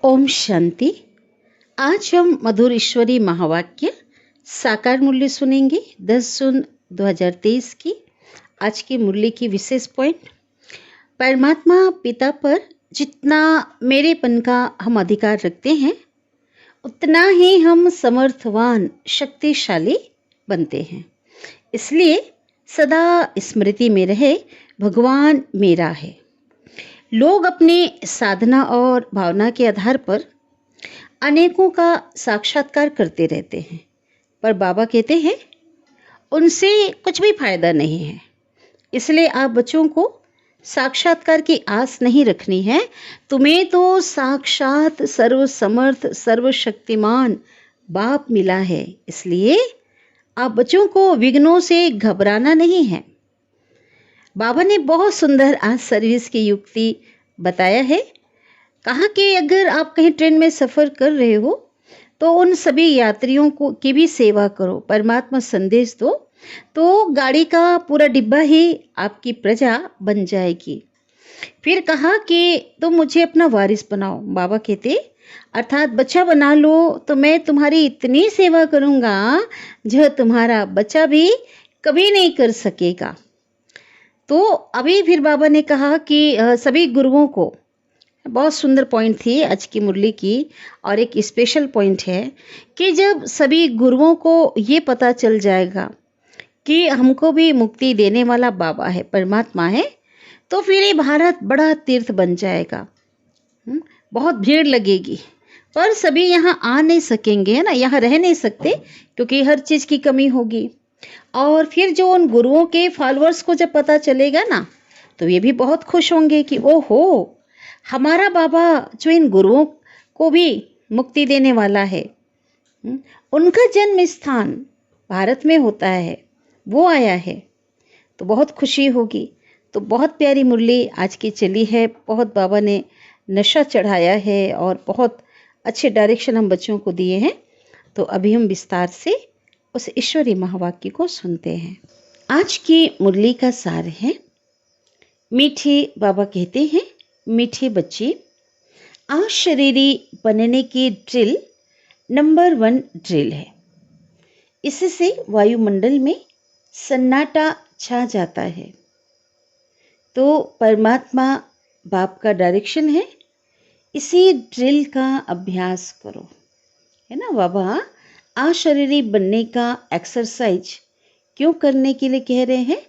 ओम शांति। आज हम मधुर ईश्वरी महावाक्य साकार मूल्य सुनेंगे। 10 जून 2023 की आज की मूल्य की विशेष पॉइंट। परमात्मा पिता पर जितना मेरेपन का हम अधिकार रखते हैं उतना ही हम समर्थवान शक्तिशाली बनते हैं। इसलिए सदा स्मृति में रहे, भगवान मेरा है। लोग अपने साधना और भावना के आधार पर अनेकों का साक्षात्कार करते रहते हैं, पर बाबा कहते हैं उनसे कुछ भी फायदा नहीं है। इसलिए आप बच्चों को साक्षात्कार की आस नहीं रखनी है। तुम्हें तो साक्षात सर्वसमर्थ सर्वशक्तिमान बाप मिला है। इसलिए आप बच्चों को विघ्नों से घबराना नहीं है। बाबा ने बहुत सुंदर आज सर्विस की युक्ति बताया है। कहा कि अगर आप कहीं ट्रेन में सफ़र कर रहे हो तो उन सभी यात्रियों को की भी सेवा करो, परमात्मा संदेश दो, तो गाड़ी का पूरा डिब्बा ही आपकी प्रजा बन जाएगी। फिर कहा कि तुम मुझे अपना वारिस बनाओ। बाबा कहते अर्थात बच्चा बना लो तो मैं तुम्हारी इतनी सेवा करूँगा जो तुम्हारा बच्चा भी कभी नहीं कर सकेगा। तो अभी फिर बाबा ने कहा कि सभी गुरुओं को, बहुत सुंदर पॉइंट थी आज की मुरली की, और एक स्पेशल पॉइंट है कि जब सभी गुरुओं को ये पता चल जाएगा कि हमको भी मुक्ति देने वाला बाबा है, परमात्मा है, तो फिर ये भारत बड़ा तीर्थ बन जाएगा। बहुत भीड़ लगेगी, पर सभी यहाँ आ नहीं सकेंगे, है ना, यहाँ रह नहीं सकते क्योंकि हर चीज़ की कमी होगी। और फिर जो उन गुरुओं के फॉलोअर्स को जब पता चलेगा ना, तो ये भी बहुत खुश होंगे कि ओहो, हमारा बाबा जो इन गुरुओं को भी मुक्ति देने वाला है, उनका जन्म स्थान भारत में होता है, वो आया है, तो बहुत खुशी होगी। तो बहुत प्यारी मुरली आज की चली है। बहुत बाबा ने नशा चढ़ाया है और बहुत अच्छे डायरेक्शन हम बच्चों को दिए हैं। तो अभी हम विस्तार से उस ईश्वरी महावाक्य को सुनते हैं। आज की मुरली का सार है, मीठे बाबा कहते हैं, मीठे बच्चे, अशरीरी बनने की ड्रिल नंबर 1 ड्रिल है। इससे वायुमंडल में सन्नाटा छा जाता है। तो परमात्मा बाप का डायरेक्शन है, इसी ड्रिल का अभ्यास करो, है ना। बाबा अशरीरी बनने का एक्सरसाइज क्यों करने के लिए कह रहे हैं?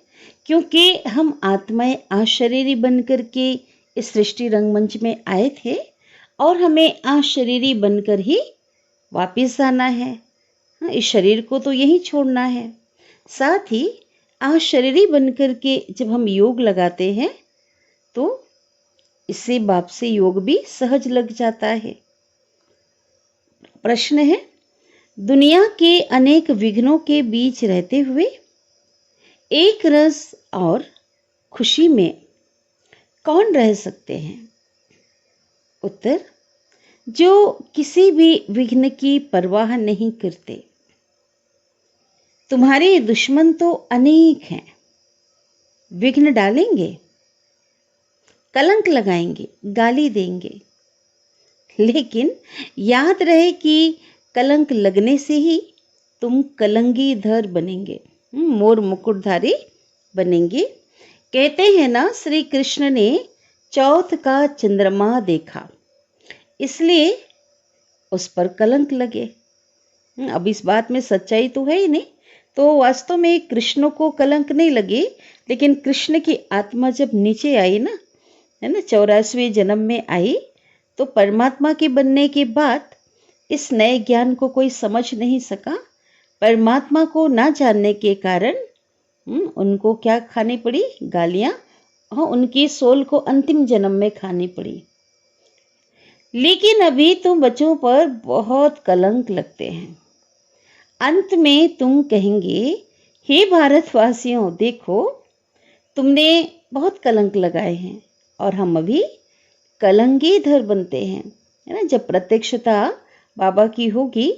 क्योंकि हम आत्माएं अशरीरी बन करके इस सृष्टि रंगमंच में आए थे और हमें अशरीरी बनकर ही वापस आना है। इस शरीर को तो यही छोड़ना है। साथ ही अशरीरी बनकर के जब हम योग लगाते हैं तो इससे बाप से योग भी सहज लग जाता है। प्रश्न है, दुनिया के अनेक विघ्नों के बीच रहते हुए एक रस और खुशी में कौन रह सकते हैं? उत्तर, जो किसी भी विघ्न की परवाह नहीं करते। तुम्हारे दुश्मन तो अनेक हैं, विघ्न डालेंगे, कलंक लगाएंगे, गाली देंगे, लेकिन याद रहे कि कलंक लगने से ही तुम कलंगीधर बनेंगे, मोर मुकुटधारी बनेंगे। कहते हैं ना, श्री कृष्ण ने चौथ का चंद्रमा देखा, इसलिए उस पर कलंक लगे। अब इस बात में सच्चाई तो है ही नहीं, तो वास्तव में कृष्ण को कलंक नहीं लगे, लेकिन कृष्ण की आत्मा जब नीचे आई ना, है ना, 84वें जन्म में आई, तो परमात्मा के बनने के बाद इस नए ज्ञान को कोई समझ नहीं सका। परमात्मा को ना जानने के कारण उनको क्या खानी पड़ी? गालियां। हाँ, उनकी सोल को अंतिम जन्म में खानी पड़ी। लेकिन अभी तुम बच्चों पर बहुत कलंक लगते हैं। अंत में तुम कहेंगे, हे भारतवासियों, देखो तुमने बहुत कलंक लगाए हैं और हम अभी कलंगीधर बनते हैं, है ना। जब प्रत्यक्षता बाबा की होगी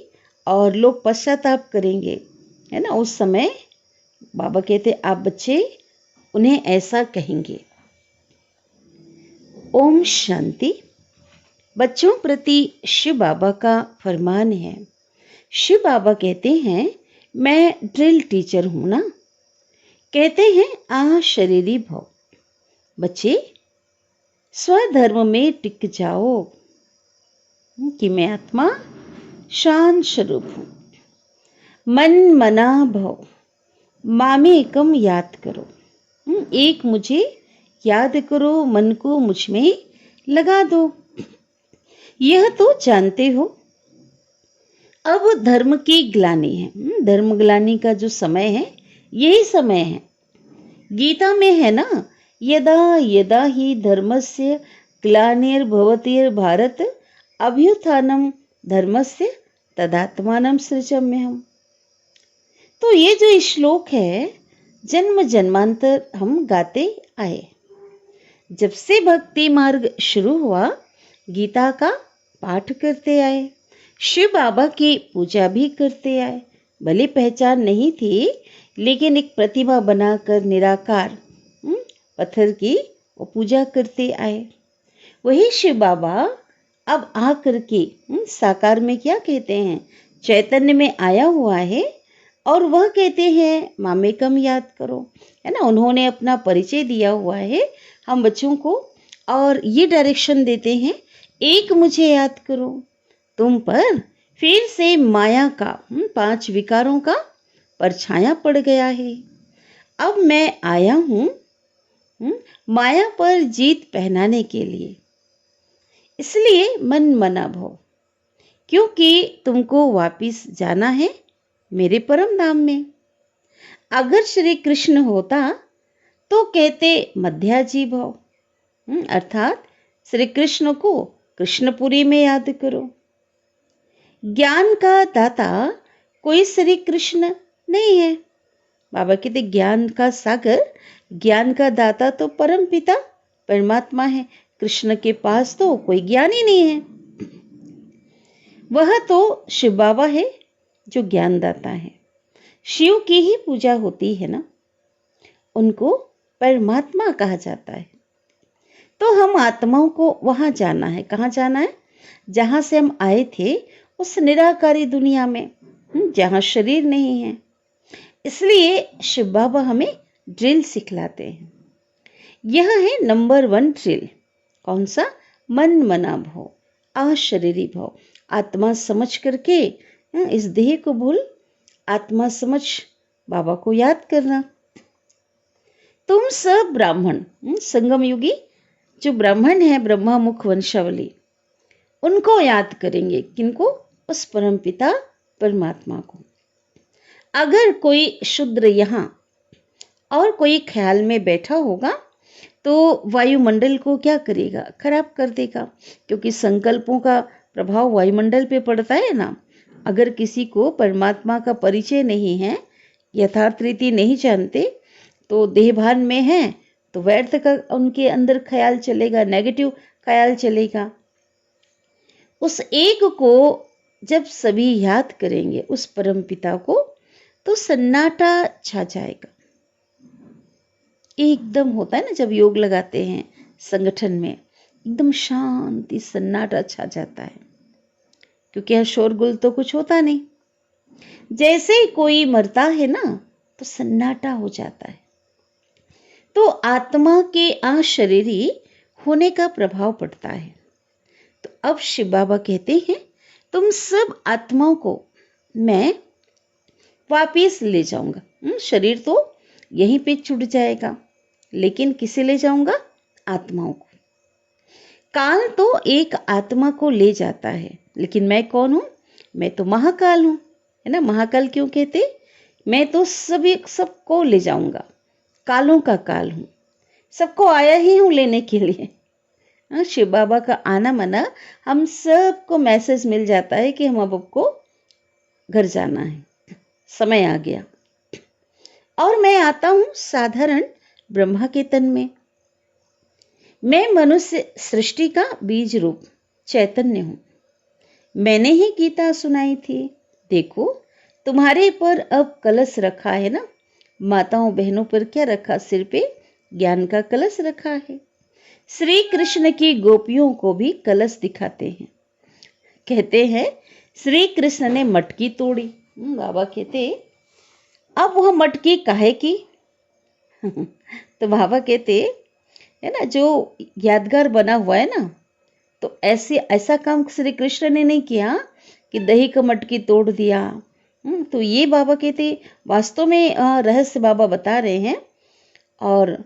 और लोग पश्चाताप करेंगे, है ना, उस समय बाबा कहते आप बच्चे उन्हें ऐसा कहेंगे। ओम शांति। बच्चों प्रति शिव बाबा का फरमान है। शिव बाबा कहते हैं, मैं ड्रिल टीचर हूं ना। कहते हैं, आ शरीरी भव। बच्चे स्वधर्म में टिक जाओ कि मैं आत्मा शांत स्वरूप हूं। मन मना भव, मामेकम याद करो। एक मुझे याद करो, मन को मुझ में लगा दो। यह तो जानते हो अब धर्म की ग्लानि है। धर्म ग्लानि का जो समय है, यही समय है। गीता में है ना, यदा यदा ही धर्मस्य ग्लानिर्भवति भारत अभ्युत्थानम धर्मस्य तदात्मानं सृजाम्यहम्। तो ये जो श्लोक है, जन्म जन्मांतर हम गाते आए। जब से भक्ति मार्ग शुरू हुआ, गीता का पाठ करते आए, शिव बाबा की पूजा भी करते आए। भले पहचान नहीं थी, लेकिन एक प्रतिमा बनाकर निराकार पत्थर की वो पूजा करते आए। वही शिव बाबा अब आकर के साकार में क्या कहते हैं, चैतन्य में आया हुआ है और वह कहते हैं मामेकम याद करो, है ना। उन्होंने अपना परिचय दिया हुआ है हम बच्चों को और ये डायरेक्शन देते हैं, एक मुझे याद करो। तुम पर फिर से माया का 5 विकारों का परछाया पड़ गया है। अब मैं आया हूं माया पर जीत पहनाने के लिए। इसलिए मन मना भव, क्योंकि तुमको वापिस जाना है मेरे परम धाम में। अगर श्री कृष्ण होता तो कहते मध्याजी भव, अर्थात श्री कृष्ण को कृष्णपुरी में याद करो। ज्ञान का दाता कोई श्री कृष्ण नहीं है। बाबा कहते ज्ञान का सागर, ज्ञान का दाता तो परम पिता परमात्मा है। कृष्ण के पास तो कोई ज्ञान ही नहीं है। वह तो शिव बाबा है जो ज्ञानदाता है। शिव की ही पूजा होती है ना, उनको परमात्मा कहा जाता है। तो हम आत्माओं को वहां जाना है। कहाँ जाना है? जहां से हम आए थे, उस निराकारी दुनिया में, जहां शरीर नहीं है। इसलिए शिव बाबा हमें ड्रिल सिखलाते हैं। यह है नंबर 1 ड्रिल। कौन सा? मन मना भव, अशरीरी भव। आत्मा समझ करके इस देह को भूल आत्मा समझ बाबा को याद करना। तुम सब ब्राह्मण, संगम युगी जो ब्राह्मण है, ब्रह्मा मुख वंशावली, उनको याद करेंगे। किनको? उस परम पिता परमात्मा को। अगर कोई शूद्र यहाँ और कोई ख्याल में बैठा होगा तो वायुमंडल को क्या करेगा? खराब कर देगा, क्योंकि संकल्पों का प्रभाव वायुमंडल पे पड़ता है ना। अगर किसी को परमात्मा का परिचय नहीं है, यथार्थ रीति नहीं जानते, तो देहभान में है तो व्यर्थ का उनके अंदर ख्याल चलेगा, नेगेटिव ख्याल चलेगा। उस एक को जब सभी याद करेंगे, उस परम पिता को, तो सन्नाटा छा जाएगा। एकदम होता है ना, जब योग लगाते हैं संगठन में, एकदम शांति सन्नाटा छा जाता है, क्योंकि यहाँ शोरगुल तो कुछ होता नहीं। जैसे ही कोई मरता है ना, तो सन्नाटा हो जाता है। तो आत्मा के अशरीरी होने का प्रभाव पड़ता है। तो अब शिव बाबा कहते हैं, तुम सब आत्माओं को मैं वापिस ले जाऊंगा। शरीर तो यहीं पे छूट जाएगा, लेकिन किसे ले जाऊंगा? आत्माओं को। काल तो एक आत्मा को ले जाता है, लेकिन मैं कौन हूं? मैं तो महाकाल हूं, है ना। महाकाल क्यों कहते? मैं तो सबको ले जाऊंगा, कालों का काल हूं, सबको आया ही हूं लेने के लिए। शिव बाबा का आना मना, हम सबको मैसेज मिल जाता है कि हम अब आपको घर जाना है, समय आ गया। और मैं आता हूं साधारण ब्रह्मा के तन में। मैं मनुष्य सृष्टि का बीज रूप चैतन्य हूं। मैंने ही गीता सुनाई थी। देखो तुम्हारे पर अब कलश रखा है ना। माताओं बहनों पर क्या रखा? सिर पे ज्ञान का कलश रखा है। श्री कृष्ण की गोपियों को भी कलश दिखाते हैं। कहते हैं श्री कृष्ण ने मटकी तोड़ी। बाबा कहते अब वह मटकी काहे की? तो बाबा कहते है ना, जो यादगार बना हुआ है ना, तो ऐसा काम श्री कृष्ण ने नहीं किया कि दही का मटकी तोड़ दिया। तो ये बाबा कहते वास्तव में रहस्य बाबा बता रहे हैं। और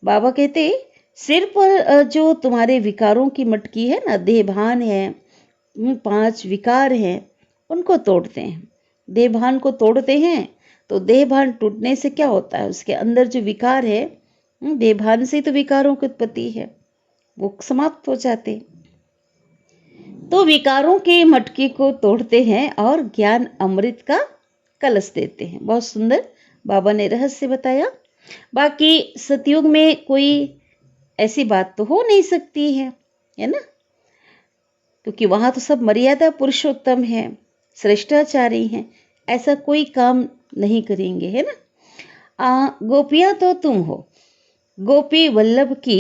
बाबा कहते सिर पर जो तुम्हारे विकारों की मटकी है ना, देहभान है, 5 विकार हैं, उनको तोड़ते हैं। देहभान को तोड़ते हैं तो देहभान टूटने से क्या होता है, उसके अंदर जो विकार है, देहभान से तो विकारों की उत्पत्ति है, वो समाप्त हो जाते। तो विकारों के मटकी को तोड़ते हैं और ज्ञान अमृत का कलश देते हैं। बहुत सुंदर बाबा ने रहस्य बताया। बाकी सतयुग में कोई ऐसी बात तो हो नहीं सकती है ना, क्योंकि वहां तो सब मर्यादा पुरुषोत्तम है, श्रेष्ठाचारी हैं, ऐसा कोई काम नहीं करेंगे, है ना। गोपियां तो तुम हो। गोपी वल्लभ की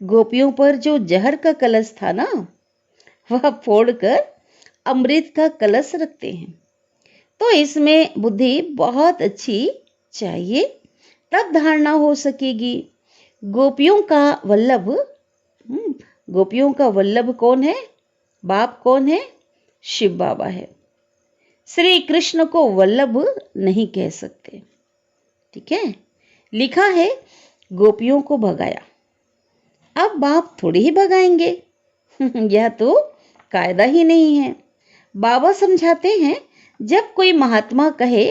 गोपियों पर जो जहर का कलश था ना, वह फोड़कर अमृत का कलश रखते हैं। तो इसमें बुद्धि बहुत अच्छी चाहिए, तब धारणा हो सकेगी। गोपियों का वल्लभ गोपियों का वल्लभ कौन है? बाप कौन है? शिव बाबा है। श्री कृष्ण को वल्लभ नहीं कह सकते। ठीक है, लिखा है गोपियों को भगाया, अब बाप थोड़ी ही भगाएंगे। यह तो कायदा ही नहीं है। बाबा समझाते हैं जब कोई महात्मा कहे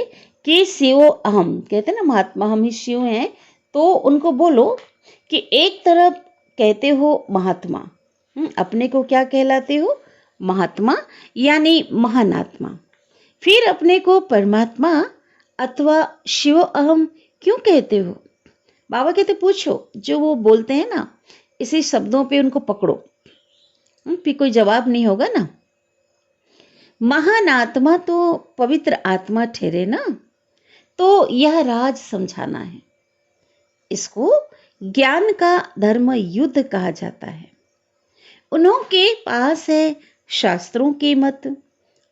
कि शिव अहम, कहते हैं ना महात्मा हम ही शिव हैं, तो उनको बोलो कि एक तरफ कहते हो महात्मा, अपने को क्या कहलाते हो? महात्मा यानी महान आत्मा। फिर अपने को परमात्मा अथवा शिव अहम क्यों कहते हो? बाबा कहते पूछो, जो वो बोलते हैं ना, इसी शब्दों पे उनको पकड़ो, फिर कोई जवाब नहीं होगा ना। महान आत्मा तो पवित्र आत्मा ठहरे ना, तो यह राज समझाना है। इसको ज्ञान का धर्म युद्ध कहा जाता है। उन्हों के पास है शास्त्रों के मत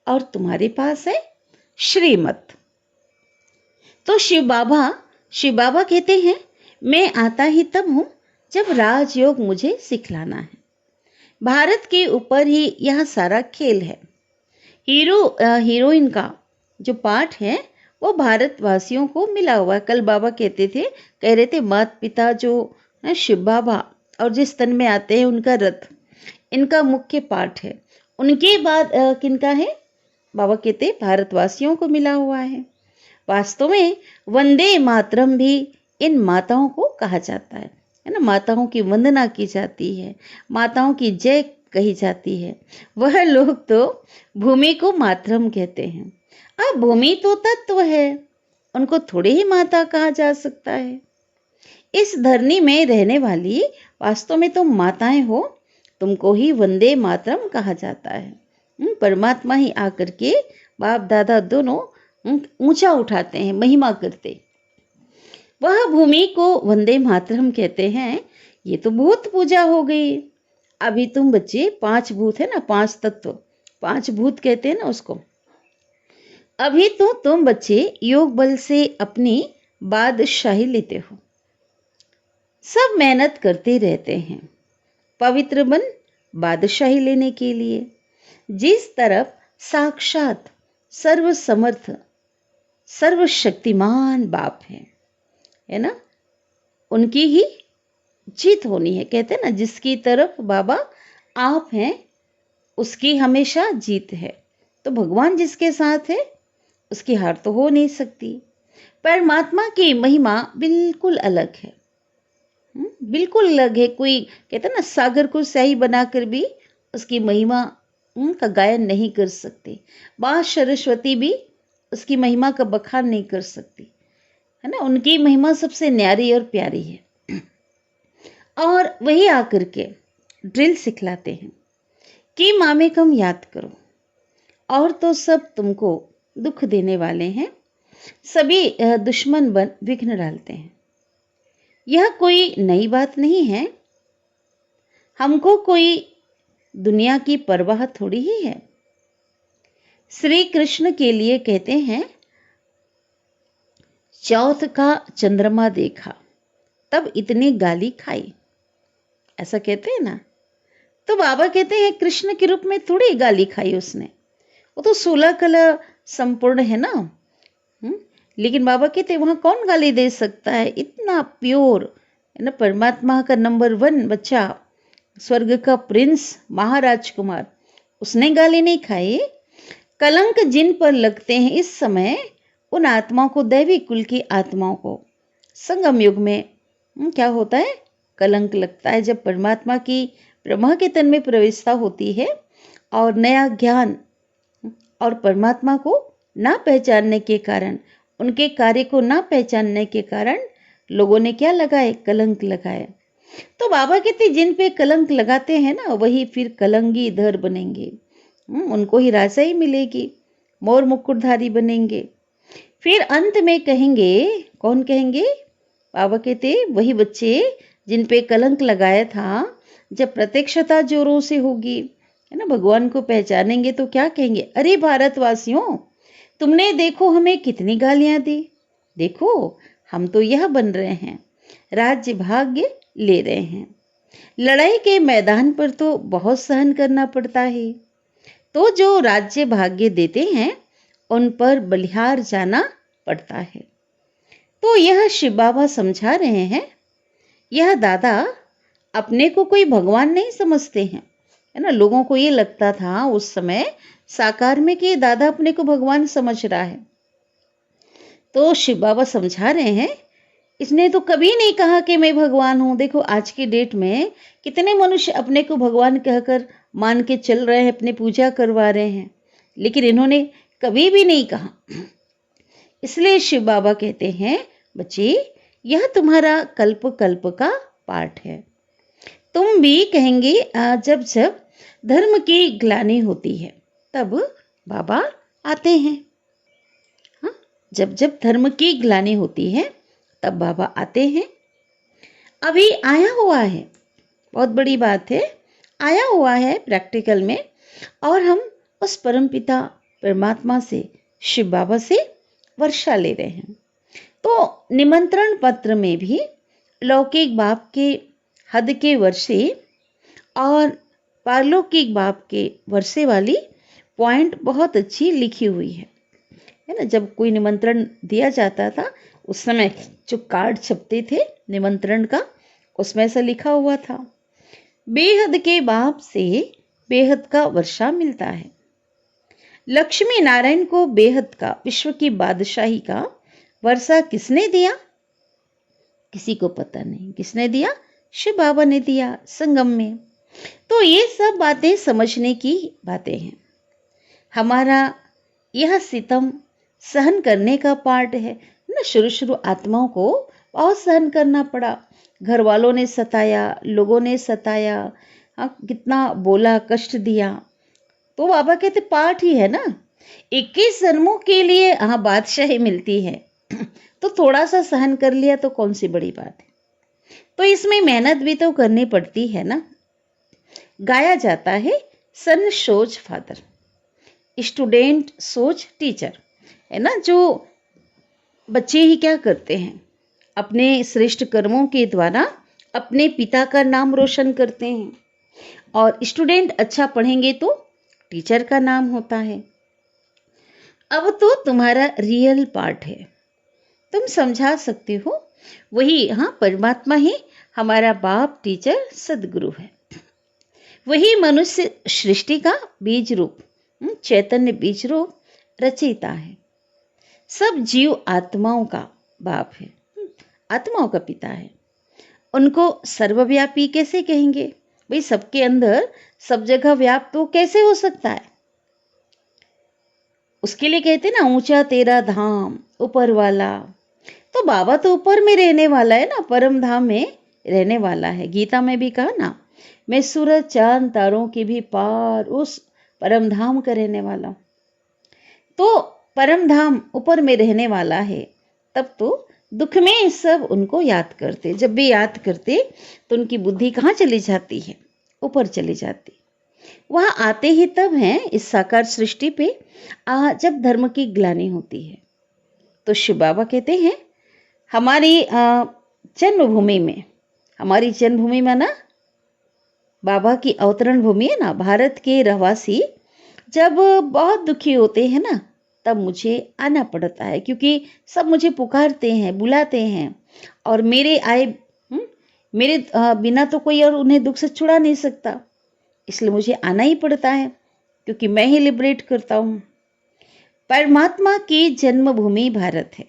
और तुम्हारे पास है श्रीमत। तो शिव बाबा कहते हैं मैं आता ही तब हूं जब राजयोग मुझे सिखलाना है। भारत के ऊपर ही यह सारा खेल है। हीरोइन का जो पाठ है वो भारतवासियों को मिला हुआ है। कल बाबा कह रहे थे माता पिता जो शिव बाबा और जिस तन में आते हैं उनका रथ, इनका मुख्य पाठ है। उनके बाद किनका है? बाबा कहते भारतवासियों को मिला हुआ है। वास्तव में वंदे मातरम भी इन माताओं को कहा जाता है ना। माताओं की वंदना की जाती है, माताओं की जय कही जाती है। वह लोग तो भूमि को मातरम कहते हैं। अब भूमि तो तत्व है, उनको थोड़े ही माता कहा जा सकता है। इस धरनी में रहने वाली वास्तव में तुम माताएं हो, तुमको ही वंदे मातरम कहा जाता है। परमात्मा ही आकर के बाप दादा दोनों ऊंचा उठाते हैं, महिमा करते। वह भूमि को वंदे मातरम कहते हैं। ये तो भूत पूजा हो गई। अभी तुम बच्चे 5 भूत है ना, 5 तत्व, 5 भूत कहते हैं ना उसको। अभी तो तुम बच्चे योग बल से अपनी बादशाही लेते हो। सब मेहनत करते रहते हैं पवित्र बन बादशाही लेने के लिए। जिस तरफ साक्षात सर्वसमर्थ सर्वशक्तिमान बाप है ना, उनकी ही जीत होनी है। कहते हैं ना जिसकी तरफ बाबा आप हैं उसकी हमेशा जीत है। तो भगवान जिसके साथ है उसकी हार तो हो नहीं सकती। परमात्मा की महिमा बिल्कुल अलग है, बिल्कुल अलग है। कोई कहते हैं ना सागर को स्याही बनाकर भी उसकी महिमा का गायन नहीं कर सकते। माँ सरस्वती भी उसकी महिमा का बखान नहीं कर सकती, है ना। उनकी महिमा सबसे न्यारी और प्यारी है। और वही आकर के ड्रिल सिखलाते हैं कि मामे कम याद करो, और तो सब तुमको दुख देने वाले हैं, सभी दुश्मन बन विघ्न डालते हैं। यह कोई नई बात नहीं है। हमको कोई दुनिया की परवाह थोड़ी ही है। श्री कृष्ण के लिए कहते हैं, चौथ का चंद्रमा देखा तब इतनी गाली खाई, ऐसा कहते हैं ना। तो बाबा कहते हैं कृष्ण के रूप में थोड़ी गाली खाई उसने, वो तो 16 कला संपूर्ण है ना। लेकिन बाबा कहते हैं वहां कौन गाली दे सकता है, इतना प्योर है ना, परमात्मा का नंबर 1 बच्चा, स्वर्ग का प्रिंस, महाराज कुमार, उसने गाली नहीं खाई। कलंक जिन पर लगते हैं इस समय, उन आत्माओं को, दैवी कुल की आत्माओं को संगम युग में क्या होता है, कलंक लगता है। जब परमात्मा की ब्रह्मा के तन में प्रवेशता होती है और नया ज्ञान और परमात्मा को ना पहचानने के कारण, उनके कार्य को ना पहचानने के कारण लोगों ने क्या लगाए, कलंक लगाए। तो बाबा कहते जिन पे कलंक लगाते हैं ना, वही फिर कलंगी धर बनेंगे। उनको ही राजाई मिलेगी, मोर मुकुटधारी बनेंगे। फिर अंत में कहेंगे, कौन कहेंगे, बाबा कहते वही बच्चे जिन पे कलंक लगाया था, जब प्रत्यक्षता जोरों से होगी है ना, भगवान को पहचानेंगे तो क्या कहेंगे, अरे भारतवासियों, तुमने देखो हमें कितनी गालियां दी, देखो हम तो यह बन रहे हैं, राज्य भाग्य ले रहे हैं। लड़ाई के मैदान पर तो बहुत सहन करना पड़ता है, तो जो राज्य भाग्य देते हैं उन पर बलिहार जाना पड़ता है। तो यह शिव बाबा समझा रहे हैं, यह दादा अपने को कोई भगवान नहीं समझते हैं, है ना। लोगों को ये लगता था उस समय साकार में कि दादा अपने को भगवान समझ रहा है। तो शिव बाबा समझा रहे हैं, इसने तो कभी नहीं कहा कि मैं भगवान हूं। देखो आज की डेट में कितने मनुष्य अपने को भगवान कहकर मान के चल रहे हैं, अपने पूजा करवा रहे हैं, लेकिन इन्होंने कभी भी नहीं कहा। इसलिए शिव बाबा कहते हैं, बच्चे यह तुम्हारा कल्प कल्प का पाठ है। तुम भी कहेंगे जब जब धर्म की ग्लानि होती है तब बाबा आते हैं। हाँ, जब जब धर्म की ग्लानि होती है तब बाबा आते हैं। अभी आया हुआ है, बहुत बड़ी बात है, आया हुआ है प्रैक्टिकल में, और हम उस परमपिता परमात्मा से, शिव बाबा से वर्षा ले रहे हैं। तो निमंत्रण पत्र में भी लौकिक बाप के हद के वर्षे और पारलौकिक बाप के वर्षे वाली पॉइंट बहुत अच्छी लिखी हुई है ना। जब कोई निमंत्रण दिया जाता था उस समय जो कार्ड छपते थे निमंत्रण का, उसमें ऐसा लिखा हुआ था, बेहद के बाप से बेहद का वर्षा मिलता है। लक्ष्मी नारायण को बेहद का, विश्व की बादशाही का वर्षा किसने दिया, किसी को पता नहीं किसने दिया, शिव बाबा ने दिया संगम में। तो ये सब बातें समझने की बातें हैं। हमारा यह सितम सहन करने का पार्ट है ना। शुरू शुरू आत्माओं को बहुत सहन करना पड़ा, घर वालों ने सताया, लोगों ने सताया, कितना बोला, कष्ट दिया। तो बाबा कहते पाठ ही है ना, 21 जन्मों के लिए बादशाही मिलती है तो थोड़ा सा सहन कर लिया तो कौन सी बड़ी बात है। तो इसमें मेहनत भी तो करनी पड़ती है ना। गाया जाता है, सन सोच फादर, स्टूडेंट सोच टीचर, है ना। जो बच्चे ही क्या करते हैं, अपने श्रेष्ठ कर्मों के द्वारा अपने पिता का नाम रोशन करते हैं, और स्टूडेंट अच्छा पढ़ेंगे तो टीचर का नाम होता है। अब तो तुम्हारा रियल पार्ट है, तुम समझा सकते हो। वही परमात्मा ही हमारा बाप, टीचर, सदगुरु है। वही मनुष्य सृष्टि का बीज रूप, चैतन्य बीज रूप रचयिता है। सब जीव आत्माओं का बाप है, आत्माओं का पिता है। उनको सर्वव्यापी कैसे कहेंगे भाई, सबके अंदर सब जगह व्याप्त तो कैसे हो सकता है। उसके लिए कहते ना, ऊंचा तेरा धाम ऊपर वाला। तो बाबा तो ऊपर में रहने वाला है ना, परम धाम में रहने वाला है। गीता में भी कहा ना, मैं सूरज चांद तारों के भी पार उस परम धाम का रहने वाला। तो परम धाम ऊपर में रहने वाला है, तब तो दुख में सब उनको याद करते। जब भी याद करते तो उनकी बुद्धि कहाँ चली जाती है, ऊपर चली जाती। वह आते ही तब हैं इस साकार सृष्टि पे जब धर्म की ग्लानि होती है। तो शिव बाबा कहते हैं हमारी जन्मभूमि में, हमारी जन्मभूमि में ना बाबा की अवतरण भूमि है ना, भारत के रहवासी जब बहुत दुखी होते हैं ना, तब मुझे आना पड़ता है, क्योंकि सब मुझे पुकारते हैं, बुलाते हैं, और मेरे आए मेरे बिना तो कोई और उन्हें दुख से छुड़ा नहीं सकता, इसलिए मुझे आना ही पड़ता है, क्योंकि मैं ही लिबरेट करता हूँ। परमात्मा की जन्मभूमि भारत है।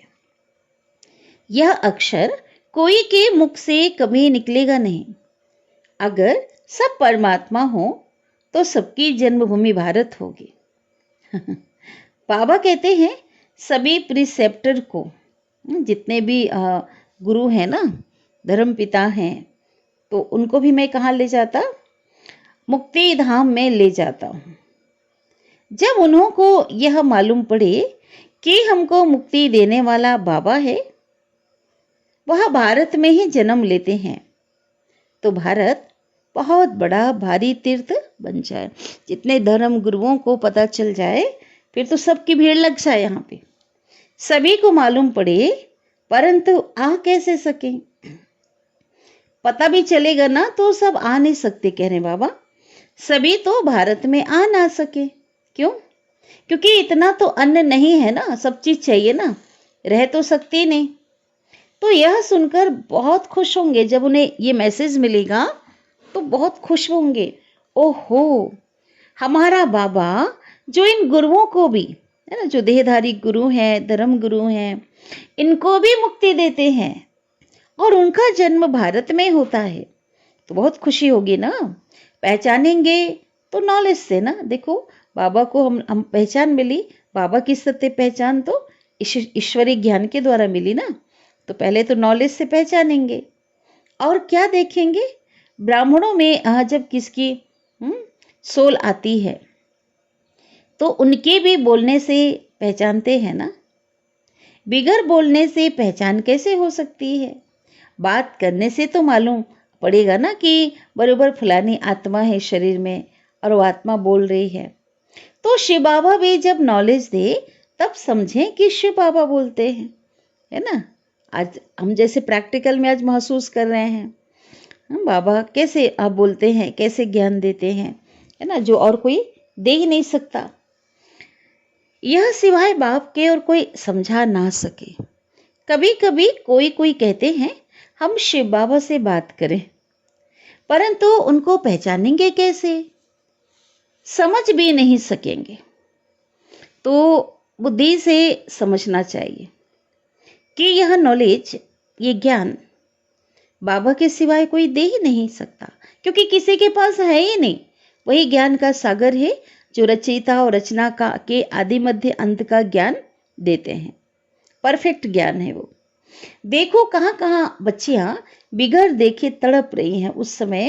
यह अक्षर कोई के मुख से कभी निकलेगा नहीं। अगर सब परमात्मा हो तो सबकी जन्मभूमि भारत होगी। बाबा कहते हैं सभी प्रिसेप्टर को, जितने भी गुरु हैं ना, धर्म पिता हैं, तो उनको भी मैं कहाँ ले जाता? मुक्ति धाम में ले जाता हूँ। जब उन्हों को यह मालूम पड़े कि हमको मुक्ति देने वाला बाबा है, वह भारत में ही जन्म लेते हैं, तो भारत बहुत बड़ा भारी तीर्थ बन जाए। जितने धर्म गुरुओं को पता चल जाए, फिर तो सबकी भीड़ लग जाए यहाँ पे, सभी को मालूम पड़े, परंतु आ कैसे सके? पता भी चलेगा ना तो सब आ नहीं सकते, कह रहे बाबा। सभी तो भारत में आ ना सके। क्यों? क्योंकि इतना तो अन्न नहीं है ना, सब चीज चाहिए ना, रह तो सकती नहीं। तो यह सुनकर बहुत खुश होंगे, जब उन्हें ये मैसेज मिलेगा तो बहुत खुश होंगे। ओहो, हमारा बाबा जो इन गुरुओं को भी, है ना, जो देहधारी गुरु हैं, धर्म गुरु हैं, इनको भी मुक्ति देते हैं, और उनका जन्म भारत में होता है, तो बहुत खुशी होगी ना। पहचानेंगे तो नॉलेज से ना। देखो, बाबा को हम पहचान मिली, बाबा की सत्य पहचान तो ईश्वरीय ज्ञान के द्वारा मिली ना। तो पहले तो नॉलेज से पहचानेंगे, और क्या देखेंगे? ब्राह्मणों में जब किसकी सोल आती है, तो उनके भी बोलने से पहचानते हैं ना। बिगर बोलने से पहचान कैसे हो सकती है? बात करने से तो मालूम पड़ेगा ना कि बरोबर फलानी आत्मा है शरीर में, और वो आत्मा बोल रही है। तो शिव बाबा भी जब नॉलेज दे, तब समझें कि शिव बाबा बोलते हैं, है ना। आज हम जैसे प्रैक्टिकल में आज महसूस कर रहे हैं, बाबा कैसे आप बोलते हैं, कैसे ज्ञान देते हैं, है ना, जो और कोई दे ही नहीं सकता। यह सिवाय बाप के और कोई समझा ना सके। कभी कभी कोई कहते हैं हम शिव बाबा से बात करें, परंतु उनको पहचानेंगे कैसे? समझ भी नहीं सकेंगे। तो बुद्धि से समझना चाहिए कि यह नॉलेज, ये ज्ञान बाबा के सिवाय कोई दे ही नहीं सकता, क्योंकि किसी के पास है ही नहीं। वही ज्ञान का सागर है जो रचयिता और रचना का के आदि मध्य अंत का ज्ञान देते हैं। परफेक्ट ज्ञान है वो। देखो कहाँ कहाँ बच्चियां बिगड़ देखे तड़प रही हैं उस समय,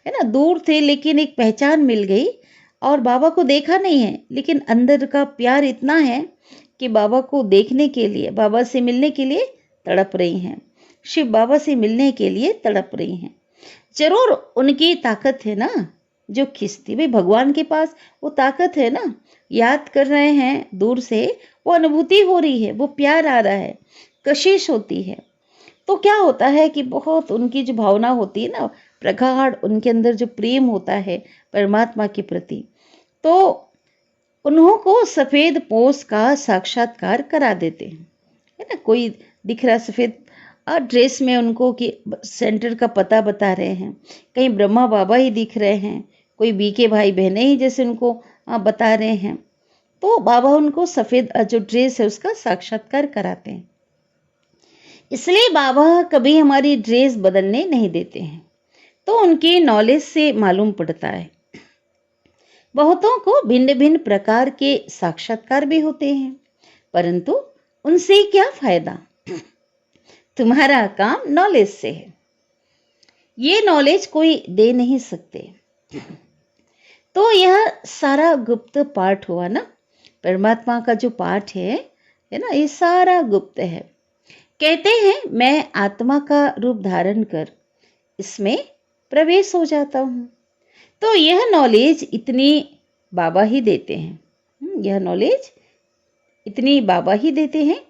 है ना, दूर थे लेकिन एक पहचान मिल गई, और बाबा को देखा नहीं है, लेकिन अंदर का प्यार इतना है कि बाबा को देखने के लिए, बाबा से मिलने के लिए तड़प रही हैं, शिव बाबा से मिलने के लिए तड़प रही हैं। जरूर उनकी ताकत है ना जो खिंचती, भाई भगवान के पास वो ताकत है ना। याद कर रहे हैं दूर से, वो अनुभूति हो रही है, वो प्यार आ रहा है, कशिश होती है। तो क्या होता है कि बहुत उनकी जो भावना होती है ना, प्रगाढ़ उनके अंदर जो प्रेम होता है परमात्मा के प्रति, तो उन्हों को सफेद पोस का साक्षात्कार करा देते हैं, है ना। कोई दिख रहा सफेद ड्रेस में उनको कि सेंटर का पता बता रहे हैं, कहीं ब्रह्मा बाबा ही दिख रहे हैं, कोई बीके भाई बहने ही जैसे उनको बता रहे हैं, तो बाबा उनको सफेद जो ड्रेस है उसका साक्षात्कार कराते हैं। इसलिए बाबा कभी हमारी ड्रेस बदलने नहीं देते हैं, तो उनकी नॉलेज से मालूम पड़ता है। बहुतों को भिन्न भिन्न प्रकार के साक्षात्कार भी होते हैं, परंतु उनसे क्या फायदा? तुम्हारा काम नॉलेज से है, ये नॉलेज कोई दे नहीं सकते। तो यह सारा गुप्त पाठ हुआ ना, परमात्मा का जो पाठ है ना, ये सारा गुप्त है। कहते हैं मैं आत्मा का रूप धारण कर इसमें प्रवेश हो जाता हूँ। तो यह नॉलेज इतनी बाबा ही देते हैं। यह नॉलेज इतनी बाबा ही देते हैं,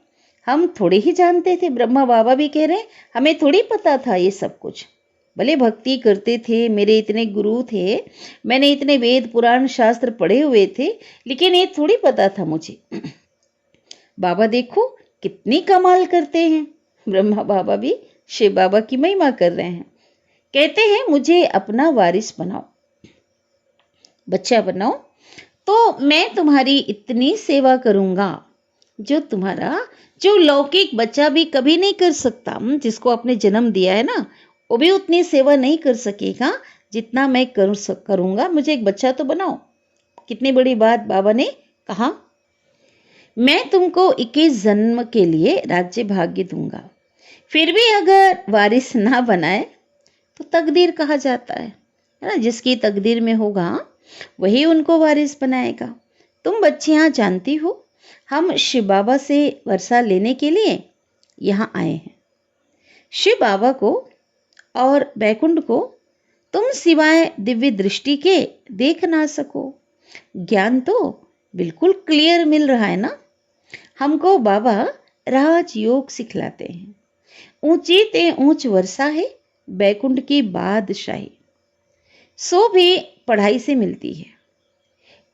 हम थोड़े ही जानते थे। ब्रह्मा बाबा भी कह रहे हैं हमें थोड़ी पता था ये सब कुछ। भले भक्ति करते थे, मेरे इतने गुरु थे, मैंने इतने वेद पुराण शास्त्र पढ़े हुए थे, लेकिन ये थोड़ी पता था मुझे। बाबा देखो कितनी कमाल करते हैं। ब्रह्मा बाबा भी शिव बाबा की महिमा कर रहे हैं। कहते हैं मुझे अपना वारिस बनाओ, बच्चा बनाओ, तो मैं तुम्हारी इतनी सेवा करूंगा जो लौकिक बच्चा भी कभी नहीं कर सकता। जिसको आपने जन्म दिया है ना, वो भी उतनी सेवा नहीं कर सकेगा जितना मैं करूंगा। मुझे एक बच्चा तो बनाओ। कितनी बड़ी बात बाबा ने कहा। मैं तुमको 21 जन्म के लिए राज्य भाग्य दूंगा, फिर भी अगर वारिस ना बनाए तो तकदीर कहा जाता है ना। जिसकी तकदीर में होगा वही उनको वारिस बनाएगा। तुम बच्चियां जानती हो हम शिव बाबा से वर्षा लेने के लिए यहाँ आए हैं। शिव बाबा को और बैकुंठ को तुम सिवाय दिव्य दृष्टि के देख ना सको। ज्ञान तो बिल्कुल क्लियर मिल रहा है ना। हमको बाबा राजयोग सिखलाते हैं। ऊंची ते ऊंच वर्षा है बैकुंठ की बादशाही, सो भी पढ़ाई से मिलती है।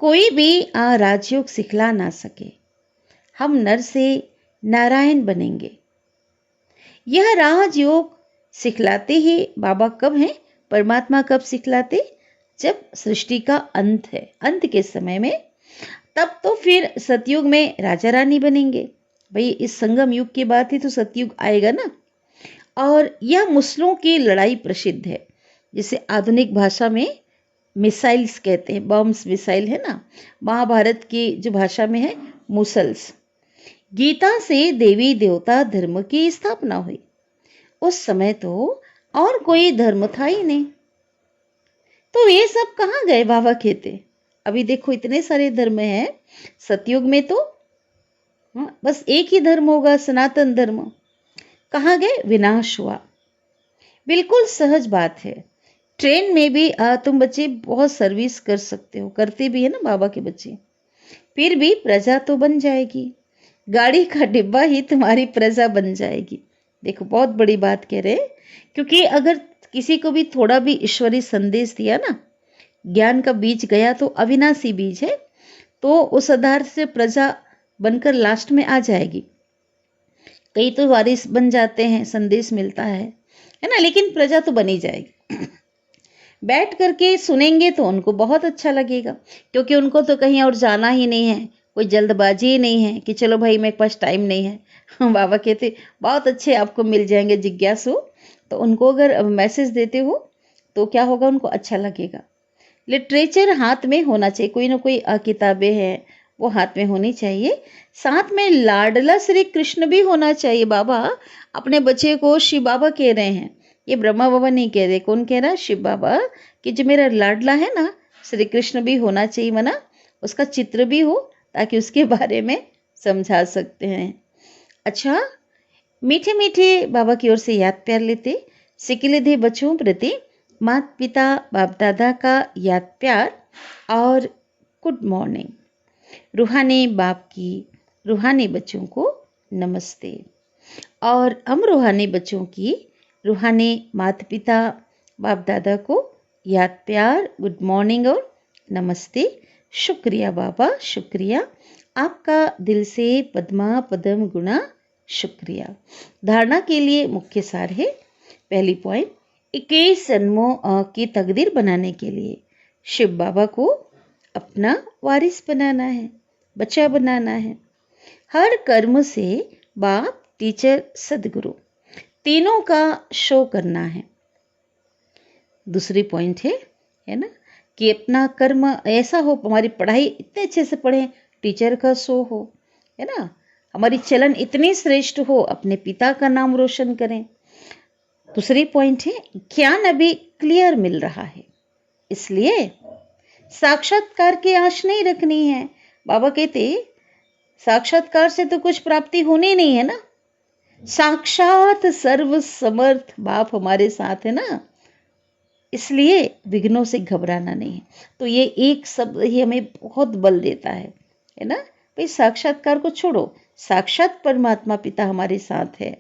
कोई भी राजयोग सिखला ना सके। हम नर से नारायण बनेंगे। यह राजयोग सिखलाते ही बाबा कब हैं? परमात्मा कब सिखलाते? जब सृष्टि का अंत है, अंत के समय में। तब तो फिर सतयुग में राजा रानी बनेंगे। भाई इस संगम युग के बाद ही तो सतयुग आएगा ना। और यह मुसलों की लड़ाई प्रसिद्ध है, जिसे आधुनिक भाषा में मिसाइल्स कहते हैं। बम्स मिसाइल है ना। महाभारत की जो भाषा में है मुसल्स। गीता से देवी देवता धर्म की स्थापना हुई। उस समय तो और कोई धर्म था ही नहीं। तो ये सब कहाँ गए बाबा कहते? अभी देखो इतने सारे धर्म हैं। सतयुग में तो बस एक ही धर्म होगा, सनातन धर्म। कहाँ गए? विनाश हुआ। बिल्कुल सहज बात है। ट्रेन में भी तुम बच्चे बहुत सर्विस कर सकते हो, करते भी है ना बाबा के बच्चे। फिर भी प्रजा तो बन जाएगी। गाड़ी का डिब्बा ही तुम्हारी प्रजा बन जाएगी। देखो बहुत बड़ी बात कह रहे हैं। क्योंकि अगर किसी को भी थोड़ा भी ईश्वरी संदेश दिया ना, ज्ञान का बीज गया तो अविनाशी बीज है, तो उस आधार से प्रजा बनकर लास्ट में आ जाएगी। कई तो वारिस बन जाते हैं, संदेश मिलता है ना, लेकिन प्रजा तो बनी जाएगी। बैठ करके सुनेंगे तो उनको बहुत अच्छा लगेगा, क्योंकि उनको तो कहीं और जाना ही नहीं है, कोई जल्दबाजी ही नहीं है कि चलो भाई मेरे पास टाइम नहीं है। बाबा कहते बहुत अच्छे आपको मिल जाएंगे जिज्ञासु। तो उनको अगर मैसेज देते हो तो क्या होगा, उनको अच्छा लगेगा। लिटरेचर हाथ में होना चाहिए, कोई ना कोई किताबें हैं वो हाथ में होनी चाहिए। साथ में लाडला श्री कृष्ण भी होना चाहिए। बाबा अपने बच्चे को शिव बाबा कह रहे हैं, ये ब्रह्मा बाबा नहीं कह रहे। कौन कह रहा है? शिव बाबा। कि जो मेरा लाडला है ना श्री कृष्ण भी होना चाहिए, मना उसका चित्र भी हो, ताकि उसके बारे में समझा सकते हैं। अच्छा, मीठे मीठे बाबा की ओर से याद प्यार लेते। सिकिलिधे बच्चों प्रति माता पिता बाप दादा का याद प्यार और गुड मॉर्निंग। रूहानी बाप की रूहानी बच्चों को नमस्ते। और हम रूहानी बच्चों की रूहानी माता पिता बाप दादा को याद प्यार, गुड मॉर्निंग और नमस्ते। शुक्रिया बाबा, शुक्रिया आपका दिल से पद्मा पदम गुणा शुक्रिया। धारणा के लिए मुख्य सार है। पहली पॉइंट, 21 जन्मों की तकदीर बनाने के लिए शिव बाबा को अपना वारिस बनाना है, बच्चा बनाना है। हर कर्म से बाप, टीचर, सदगुरु तीनों का शो करना है। दूसरी पॉइंट है ना, कि अपना कर्म ऐसा हो, हमारी पढ़ाई इतने अच्छे से पढ़ें, टीचर का शो हो, है ना, हमारी चलन इतनी श्रेष्ठ हो, अपने पिता का नाम रोशन करें। दूसरी पॉइंट है, ज्ञान अभी क्लियर मिल रहा है, इसलिए साक्षात्कार की आश नहीं रखनी है। बाबा कहते साक्षात्कार से तो कुछ प्राप्ति होनी नहीं है ना। साक्षात सर्व समर्थ बाप हमारे साथ है ना। इसलिए विघ्नों से घबराना नहीं है। तो ये एक शब्द ही हमें बहुत बल देता है ना। भाई साक्षात्कार को छोड़ो, साक्षात परमात्मा पिता हमारे साथ है,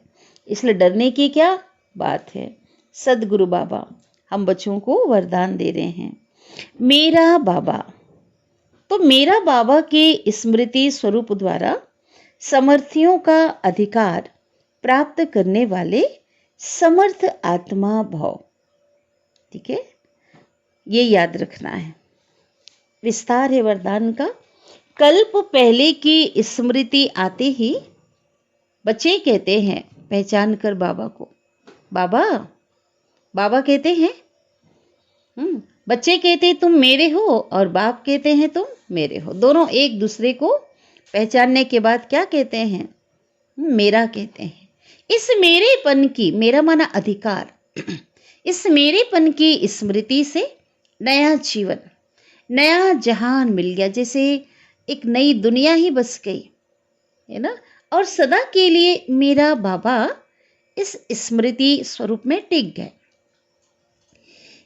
इसलिए डरने की क्या बात है। सदगुरु बाबा हम बच्चों को वरदान दे रहे हैं। मेरा बाबा, तो मेरा बाबा के स्मृति स्वरूप द्वारा समर्थियों का अधिकार प्राप्त करने वाले समर्थ आत्मा भव। ठीक है, ये याद रखना है। विस्तार है वरदान का। कल्प पहले की स्मृति आते ही बच्चे कहते हैं पहचान कर बाबा को, बाबा बाबा कहते हैं। बच्चे कहते हैं तुम मेरे हो, और बाप कहते हैं तुम मेरे हो। दोनों एक दूसरे को पहचानने के बाद क्या कहते हैं, मेरा कहते हैं। इस मेरेपन की, मेरा माना अधिकार, इस मेरेपन की स्मृति से नया जीवन, नया जहान मिल गया, जैसे एक नई दुनिया ही बस गई है ना। और सदा के लिए मेरा बाबा इस स्मृति स्वरूप में टिक गए।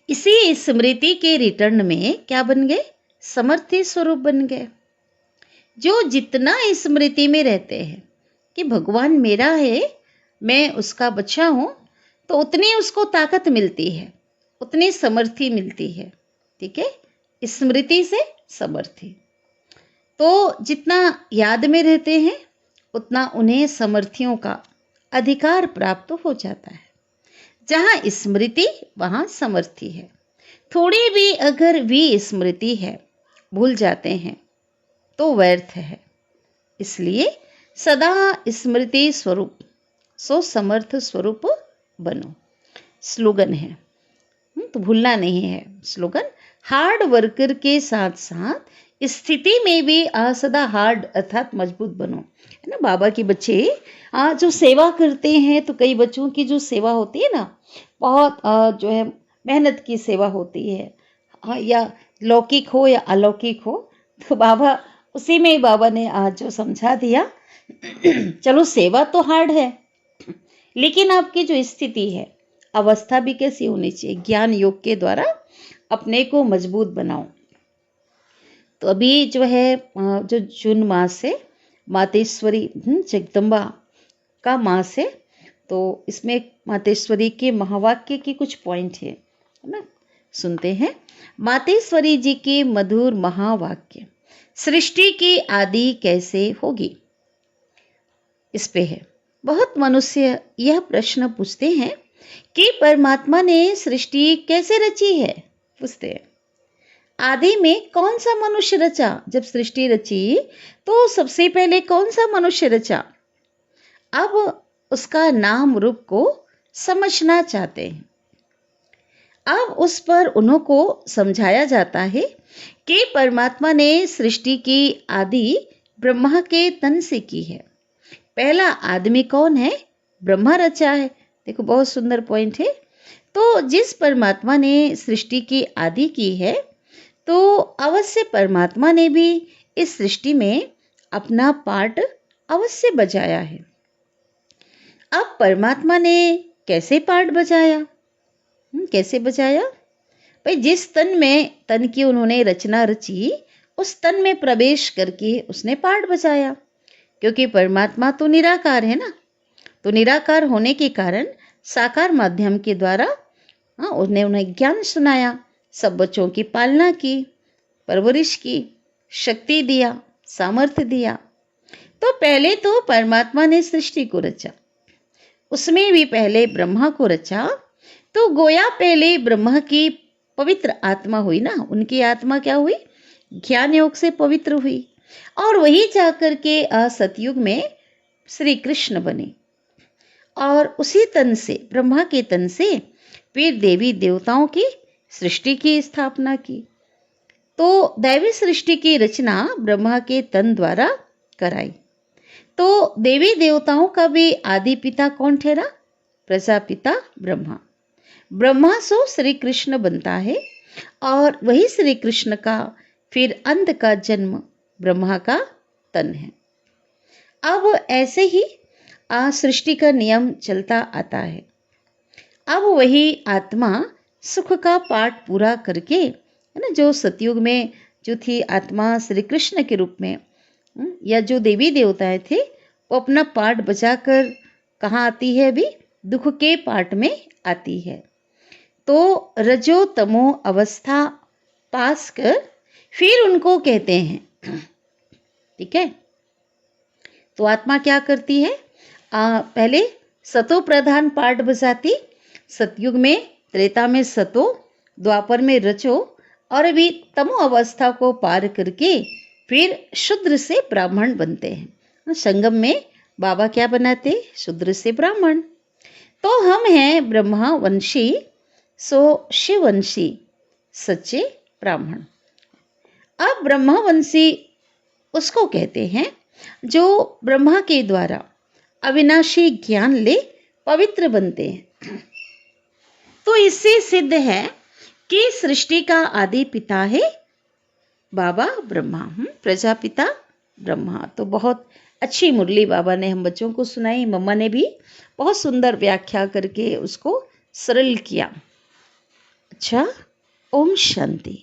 इसी स्मृति के रिटर्न में क्या बन गए, समर्थी स्वरूप बन गए। जो जितना स्मृति में रहते हैं कि भगवान मेरा है, मैं उसका बच्चा हूं, तो उतनी उसको ताकत मिलती है, उतनी समर्थी मिलती है। ठीक है, स्मृति से समर्थी। तो जितना याद में रहते हैं उतना उन्हें समर्थियों का अधिकार प्राप्त हो जाता है। जहाँ स्मृति वहाँ समर्थी है। थोड़ी भी अगर विस्मृति है, भूल जाते हैं, तो व्यर्थ है। इसलिए सदा स्मृति स्वरूप सो समर्थ स्वरूप बनो, स्लोगन है। तो भूलना नहीं है स्लोगन। हार्ड वर्कर के साथ साथ स्थिति में भी सदा हार्ड अर्थात मजबूत बनो, है ना। बाबा के बच्चे जो सेवा करते हैं, तो कई बच्चों की जो सेवा होती है ना, बहुत जो है मेहनत की सेवा होती है, या लौकिक हो या अलौकिक हो, तो बाबा उसी में ही बाबा ने आज जो समझा दिया। चलो सेवा तो हार्ड है, लेकिन आपकी जो स्थिति है, अवस्था भी कैसी होनी चाहिए, ज्ञान योग के द्वारा अपने को मजबूत बनाओ। तो अभी जो है जो जून मास है, मातेश्वरी जगदम्बा का मास है, तो इसमें मातेश्वरी के महावाक्य के कुछ पॉइंट है ना, सुनते हैं। मातेश्वरी जी के मधुर महावाक्य, सृष्टि की आदि कैसे होगी, इस पे है। बहुत मनुष्य यह प्रश्न पूछते हैं कि परमात्मा ने सृष्टि कैसे रची है, पूछते हैं। आदि में कौन सा मनुष्य रचा, जब सृष्टि रची तो सबसे पहले कौन सा मनुष्य रचा। अब उसका नाम रूप को समझना चाहते हैं। अब उस पर उन्हों को समझाया जाता है कि परमात्मा ने सृष्टि की आदि ब्रह्मा के तन से की है। पहला आदमी कौन है, ब्रह्मा रचा है। देखो बहुत सुंदर पॉइंट है। तो जिस परमात्मा ने सृष्टि की आदि की है, तो अवश्य परमात्मा ने भी इस सृष्टि में अपना पार्ट अवश्य बजाया है। अब परमात्मा ने कैसे पार्ट बजाया, कैसे बजाया भाई, जिस तन में तन की उन्होंने रचना रची, उस तन में प्रवेश करके उसने पार्ट बजाया। क्योंकि परमात्मा तो निराकार है ना, तो निराकार होने के कारण साकार माध्यम के द्वारा उन्हें ज्ञान सुनाया, सब बच्चों की पालना की, परवरिश की, शक्ति दिया, सामर्थ्य दिया। तो पहले तो परमात्मा ने सृष्टि को रचा, उसमें भी पहले ब्रह्मा को रचा। तो गोया पहले ब्रह्मा की पवित्र आत्मा हुई ना, उनकी आत्मा क्या हुई, ज्ञान योग से पवित्र हुई, और वही जाकर के सतयुग में श्री कृष्ण बने। और उसी तन से, ब्रह्मा के तन से फिर देवी देवताओं की सृष्टि की स्थापना की। तो दैवी सृष्टि की रचना ब्रह्मा के तन द्वारा कराई। तो देवी देवताओं का भी आदि पिता कौन ठहरा, प्रजापिता ब्रह्मा। ब्रह्मा सो श्री कृष्ण बनता है, और वही श्री कृष्ण का फिर अंत का जन्म ब्रह्मा का तन है। अब ऐसे ही सृष्टि का नियम चलता आता है। अब वही आत्मा सुख का पाठ पूरा करके, है ना, जो सतयुग में जो थी आत्मा श्री कृष्ण के रूप में, या जो देवी देवताएं थे, वो अपना पाठ बजाकर कहाँ आती है? अभी दुख के पाठ में आती है। तो रजो तमो अवस्था पास कर फिर उनको कहते हैं, ठीक है। तो आत्मा क्या करती है? पहले सतो प्रधान पाठ बजाती, सतयुग में, त्रेता में सतो, द्वापर में रजो, और अभी तमो अवस्था को पार करके फिर शूद्र से ब्राह्मण बनते हैं। संगम में बाबा क्या बनाते? शूद्र से ब्राह्मण। तो हम हैं ब्रह्मावंशी, सो शिववंशी, सच्चे ब्राह्मण। अब ब्रह्मावंशी उसको कहते हैं जो ब्रह्मा के द्वारा अविनाशी ज्ञान ले पवित्र बनते हैं। तो इससे सिद्ध है कि सृष्टि का आदि पिता है बाबा ब्रह्मा, प्रजापिता ब्रह्मा। तो बहुत अच्छी मुरली बाबा ने हम बच्चों को सुनाई, मम्मा ने भी बहुत सुंदर व्याख्या करके उसको सरल किया। अच्छा, ओम शांति।